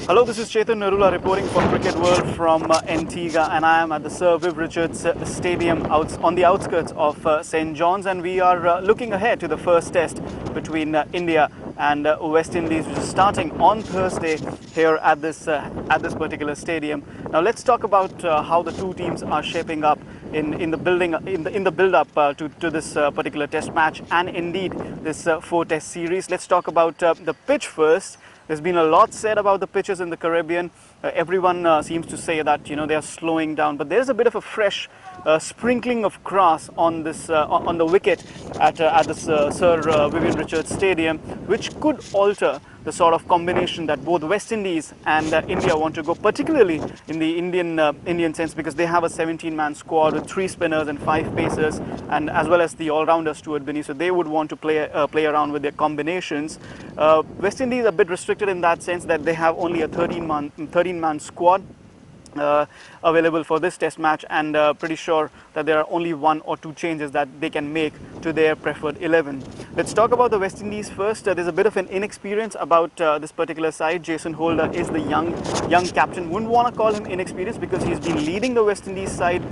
Hello, this is Chetan Narula reporting for Cricket World from Antigua, and I am at the Sir Viv Richards Stadium on the outskirts of St. John's, and we are looking ahead to the first test between India and West Indies, which is starting on Thursday here at this particular stadium. Now let's talk about how the two teams are shaping up in the build up to this particular test match, and indeed this 4-test series. Let's talk about the pitch first. There's been a lot said about the pitches in the Caribbean. Everyone seems to say that they are slowing down, but there's a bit of a fresh sprinkling of grass on this on the wicket at this Sir Vivian Richards Stadium, which could alter the sort of combination that both West Indies and India want to go, particularly in the Indian sense, because they have a 17-man squad with 3 spinners and 5 pacers, and as well as the all-rounder Stuart Binney. So they would want to play around with their combinations. West Indies are a bit restricted in that sense that they have only a 13-man squad available for this test match, and pretty sure that there are only 1 or 2 changes that they can make to their preferred 11. Let's talk about the West Indies first. There's a bit of an inexperience about this particular side. Jason Holder is the young captain. Wouldn't want to call him inexperienced because he's been leading the West Indies side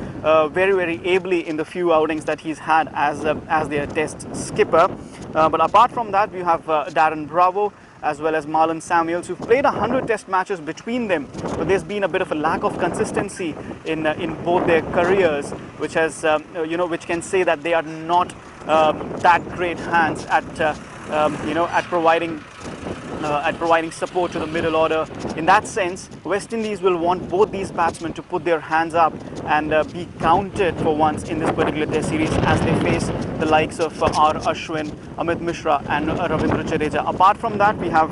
very ably in the few outings that he's had as their test skipper. But apart from that, we have Darren Bravo as well as Marlon Samuels, who've played 100 test matches between them, but there's been a bit of a lack of consistency in both their careers, which has which can say that they are not that great hands at providing support to the middle order. In that sense, West Indies will want both these batsmen to put their hands up and be counted for once in this particular test series as they face the likes of R. Ashwin, Amit Mishra and Ravindra Jadeja. Apart from that, we have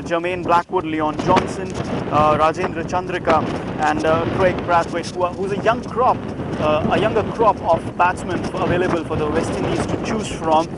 Jermaine Blackwood, Leon Johnson, Rajendra Chandrika and Craig Brathwaite, who's a younger crop of batsmen available for the West Indies to choose from.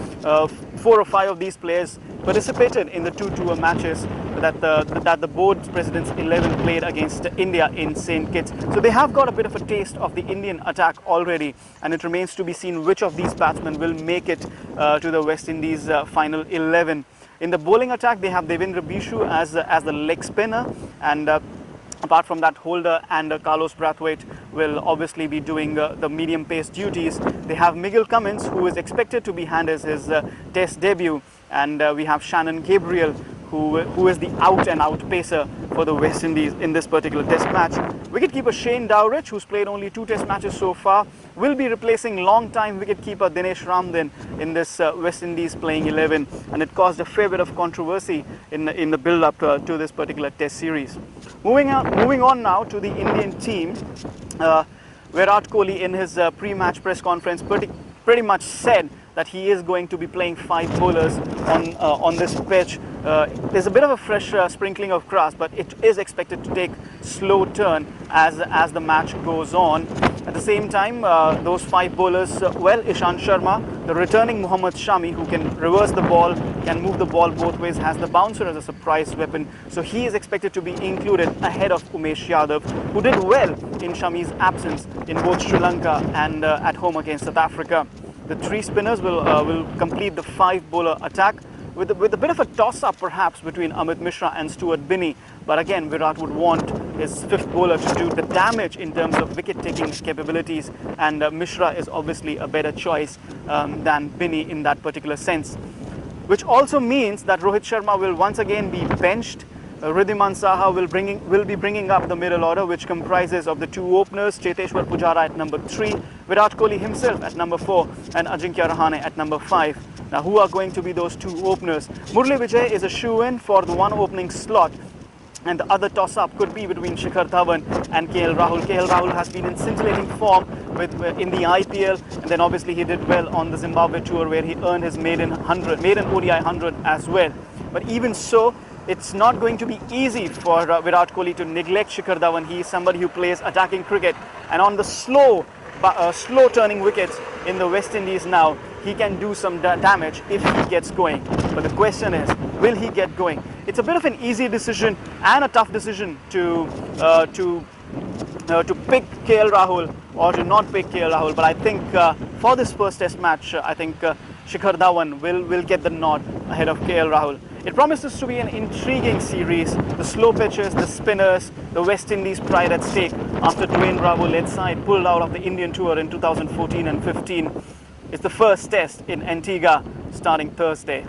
4 or 5 of these players participated in the 2 tour matches that the board president's 11 played against India in St. Kitts. So they have got a bit of a taste of the Indian attack already, and it remains to be seen which of these batsmen will make it to the West Indies final 11. In the bowling attack, they have Devendra Bishu as the leg spinner, and apart from that, Holder and Carlos Brathwaite will obviously be doing the medium pace duties. They have Miguel Cummins, who is expected to be handed his test debut, and we have Shannon Gabriel, who is the out-and-out pacer for the West Indies in this particular test match. Wicketkeeper Shane Dowrich, who's played only 2 test matches so far, will be replacing long-time wicketkeeper Dinesh Ramdin in this West Indies playing 11, and it caused a fair bit of controversy in the build-up to this particular test series. Moving on now to the Indian team, Virat Kohli in his pre-match press conference pretty much said that he is going to be playing 5 bowlers on this pitch. There's a bit of a fresh sprinkling of grass, but it is expected to take slow turn as the match goes on. At the same time, those 5 bowlers, Ishant Sharma, the returning Mohammad Shami, who can reverse the ball, can move the ball both ways, has the bouncer as a surprise weapon. So he is expected to be included ahead of Umesh Yadav, who did well in Shami's absence in both Sri Lanka and at home against South Africa. The 3 spinners will complete the 5 bowler attack with a bit of a toss-up perhaps between Amit Mishra and Stuart Binney. But again, Virat would want his 5th bowler to do the damage in terms of wicket-taking capabilities, and Mishra is obviously a better choice than Binney in that particular sense. Which also means that Rohit Sharma will once again be benched. Riddhiman Saha will be bringing up the middle order, which comprises of the 2 openers, Cheteshwar Pujara at number 3, Virat Kohli himself at number 4, and Ajinkya Rahane at number 5. Now, who are going to be those 2 openers? Murali Vijay is a shoe-in for the 1 opening slot, and the other toss-up could be between Shikhar Dhawan and KL Rahul. KL Rahul has been in scintillating form in the IPL, and then obviously he did well on the Zimbabwe tour where he earned his maiden ODI 100 as well. But even so, it's not going to be easy for Virat Kohli to neglect Shikhar Dhawan. He is somebody who plays attacking cricket, and on the slow turning wickets in the West Indies now, he can do some damage if he gets going. But the question is, will he get going? It's a bit of an easy decision and a tough decision to pick KL Rahul or to not pick KL Rahul. But I think for this first test match, I think Shikhar Dhawan will get the nod ahead of KL Rahul. It promises to be an intriguing series. The slow pitches, the spinners, the West Indies pride at stake after Dwayne Bravo-led side pulled out of the Indian tour in 2014 and 15. It's the first test in Antigua starting Thursday.